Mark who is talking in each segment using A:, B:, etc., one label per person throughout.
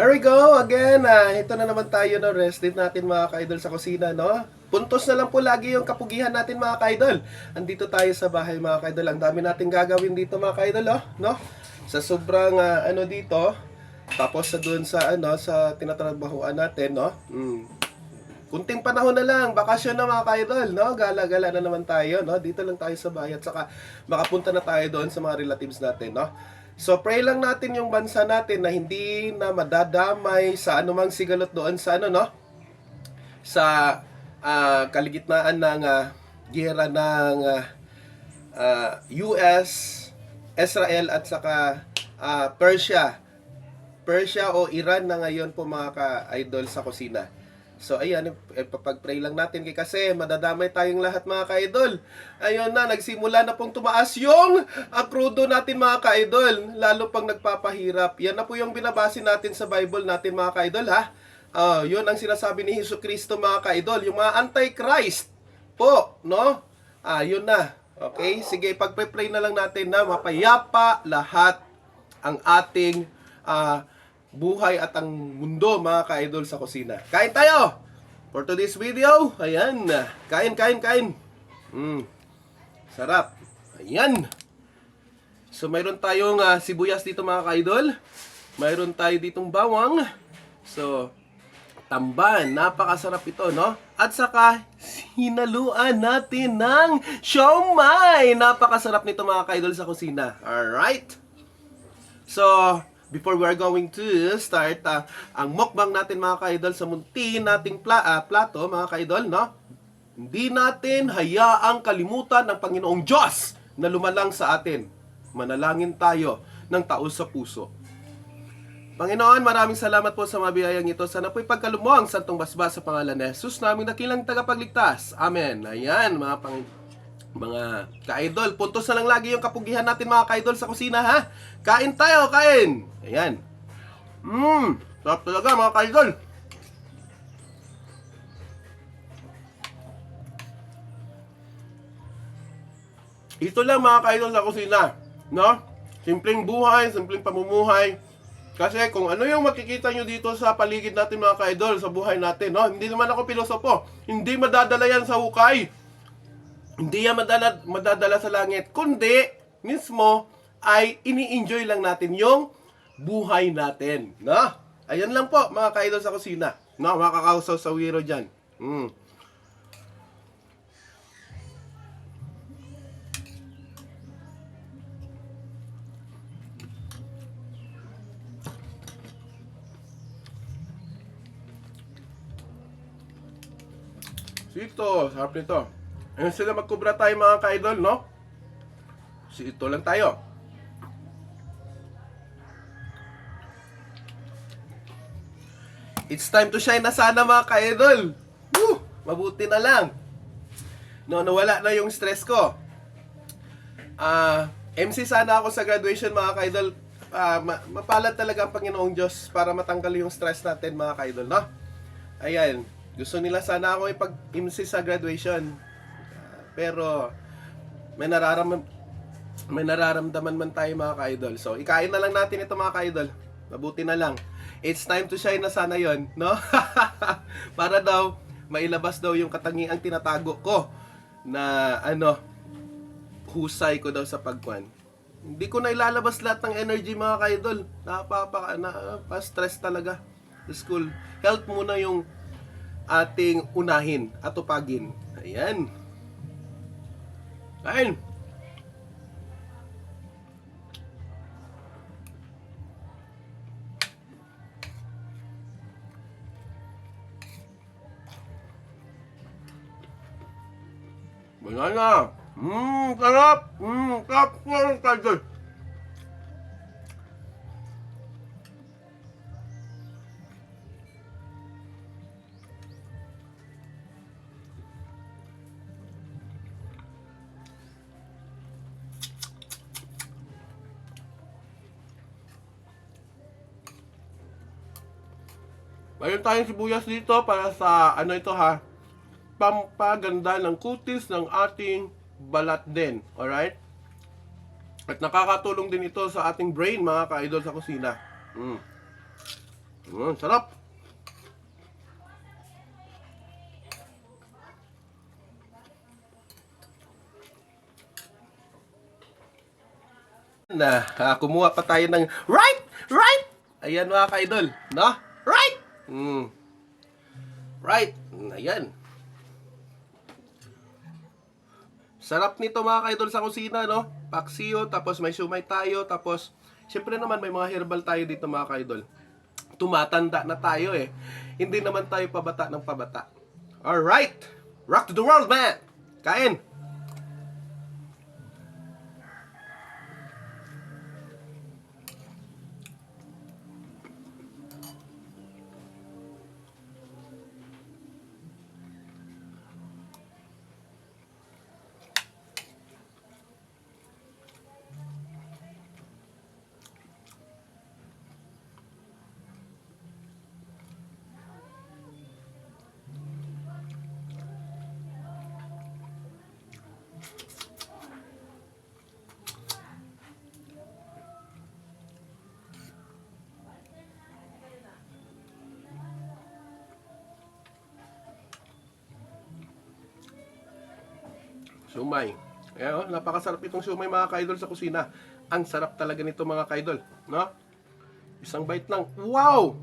A: Here we go again. Ito na naman tayo, no? Rest din natin mga ka-idol sa kusina, no? Puntos na lang po lagi yung kapugihan natin mga ka-idol. Andito tayo sa bahay mga ka-idol. Ang dami natin gagawin dito mga ka-idol, oh, no? Sa sobrang ano dito, tapos sa doon sa ano sa tinatrabahuan natin, no? Kunting panahon na lang, bakasyon na mga ka-idol, no? Gala-gala na naman tayo, no? Dito lang tayo sa bahay at saka makapunta na tayo doon sa mga relatives natin, no? So pray lang natin yung bansa natin na hindi na madadamay sa anumang sigalot doon sa ano, no? Sa kaligitnaan ng giyera ng US, Israel at saka Persia o Iran na ngayon po mga ka-idol sa kusina. So ayan, papag-pray lang natin kasi madadamay tayong lahat mga ka-idol. Ayun na, nagsimula na pong tumaas yung akrudo natin mga ka-idol, lalo pang nagpapahirap. Yan na po yung binabase natin sa Bible natin mga ka-idol, ha. Yun ang sinasabi ni Jesucristo mga ka-idol, yung mga antichrist po, no? Yun na. Okay, sige, pag-pray na lang natin na mapayapa lahat ang ating buhay at ang mundo mga ka-idol sa kusina. Kain tayo! For today's video, ayan, kain. Sarap. Ayan. So mayroon tayong sibuyas dito mga ka-idol. Mayroon tayo ditong bawang. So, tamban. Napakasarap ito, no? At saka, hinaluan natin ng siomai. Napakasarap nito mga ka-idol sa kusina. Alright? So, before we are going to start ang mukbang natin mga ka-idol sa munti nating plato mga ka-idol, no? Hindi natin hayaang kalimutan ng Panginoong Diyos na lumalang sa atin. Manalangin tayo ng taos sa puso. Panginoon, maraming salamat po sa mga biyayang ito. Sana po'y pagkalumo ang santong basbas sa pangalan ni Jesus, naming dakilang tagapagligtas. Amen. Ayan, mga ka-idol, puntos na lang lagi yung kapugihan natin mga ka-idol sa kusina, ha? Kain tayo, kain! Ayan. Sarap talaga mga ka-idol. Ito lang mga ka-idol sa kusina, no? Simpleng buhay, simpleng pamumuhay. Kasi kung ano yung makikita nyo dito sa paligid natin mga ka-idol, sa buhay natin, no? Hindi naman ako pilosopo. Hindi madadala yan sa hukay. Hindi yan madadala sa langit, kundi mismo ay ini-enjoy lang natin yung buhay natin, no? Ayan lang po mga ka-idol sa kusina, no? Mga kakausaw-sawiro dyan. Sito, sarap nito. Ayun sila magkubra tayo mga ka-idol, no? Ito lang tayo. It's time to shine na sana mga ka-idol. Mabuti na lang. No, nawala na yung stress ko. MC sana ako sa graduation mga ka-idol. Mapalad talaga ang Panginoong Diyos para matanggal yung stress natin mga ka-idol, no? Ayan. Gusto nila sana ako ipag-MC sa graduation. Pero may nararamdaman man tayo mga ka-idol. So, ikain na lang natin ito mga ka-idol. Mabuti na lang. It's time to shine na sana yon, no? Para daw mailabas daw yung katangiang tinatago ko na husay ko daw sa pagkwan. Hindi ko na ilalabas lahat ng energy mga ka-idol. Napaka-stress talaga sa school. Health muna yung ating unahin at tupagin. Ayan. Kain! Banana! Sarap! Sarap! Sarap! Mayroon tayong sibuyas dito para sa ito ha, pampaganda ng kutis ng ating balat din. Alright? At nakakatulong din ito sa ating brain mga ka-idol sa kusina. Sarap. Kumuha pa tayo ng right! Right! Ayan mga ka-idol, no? Right! Right! Ayan. Sarap nito mga ka-idol sa kusina, no? Paksiyo, tapos may siumay tayo, tapos syempre naman may mga herbal tayo dito mga ka-idol. Tumatanda na tayo eh. Hindi naman tayo pabata ng pabata. Alright! Rock to the world, man! Kain! Siumay. Ayan, oh, napakasarap itong siumay mga ka-idol sa kusina. Ang sarap talaga nito mga ka-idol, no? Isang bite lang. Wow!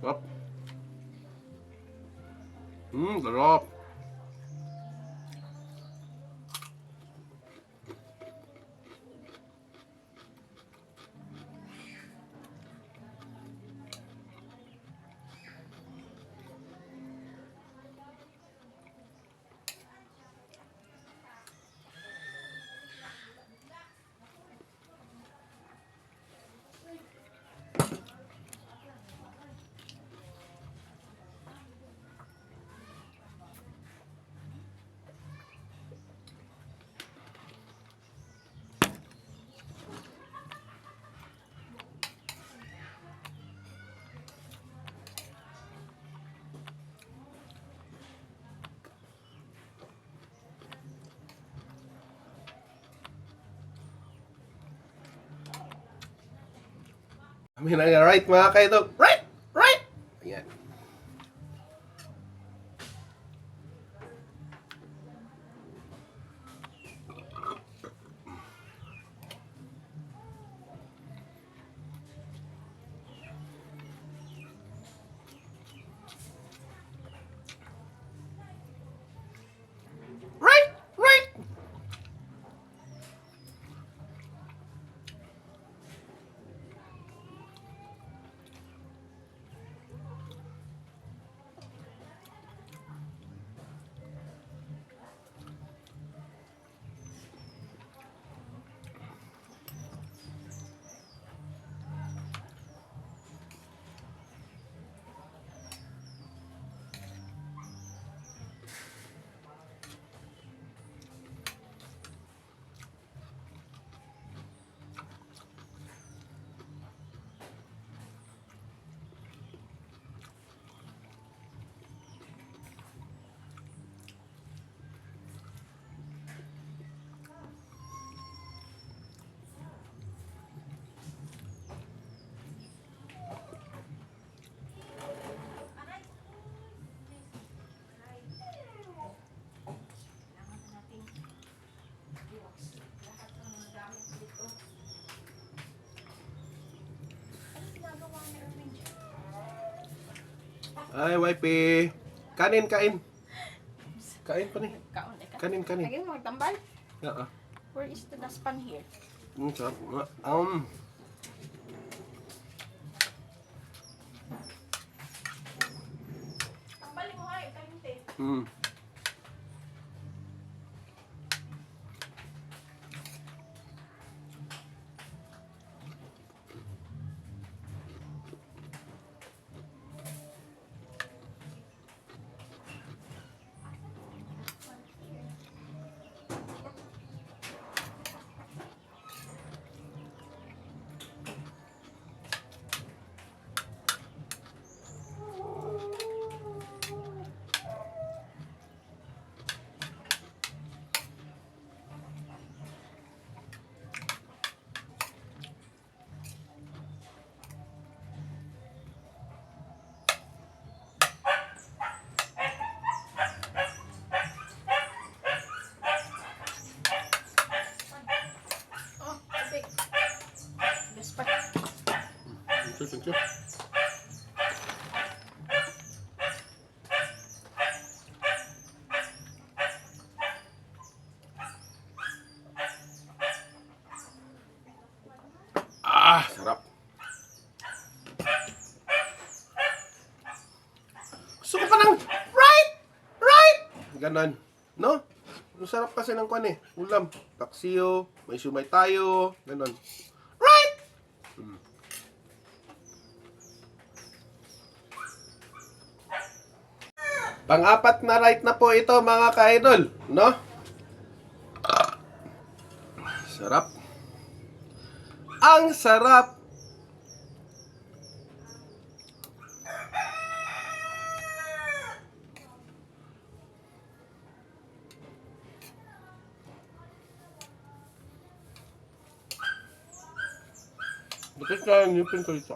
A: Sarap. Sarap. Kami na right mga ka-idol. Right! Right! Ayan. Right! Right! Ay, wifey. Kanin, kain. Kain pa ni.
B: Kaon ka.
A: Kanin.
B: Lagi mo magtambal.
A: Yeah.
B: Where is the dustpan here?
A: Sarap.
B: Tambal mo hay, kalinte. Oh, tubig. Dustpan.
A: Thank you. Sarap. Gusto ko pa ng right! Ganon. No? Ang sarap kasi ng kwan eh. Ulam. Paksiyo, may sumay tayo, ganon. Right! Pang-apat na right na po ito mga ka-idol. No? Sarap. Ang sarap. Bakit kaya ngipin ko ito?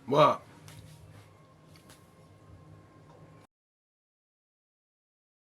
A: What?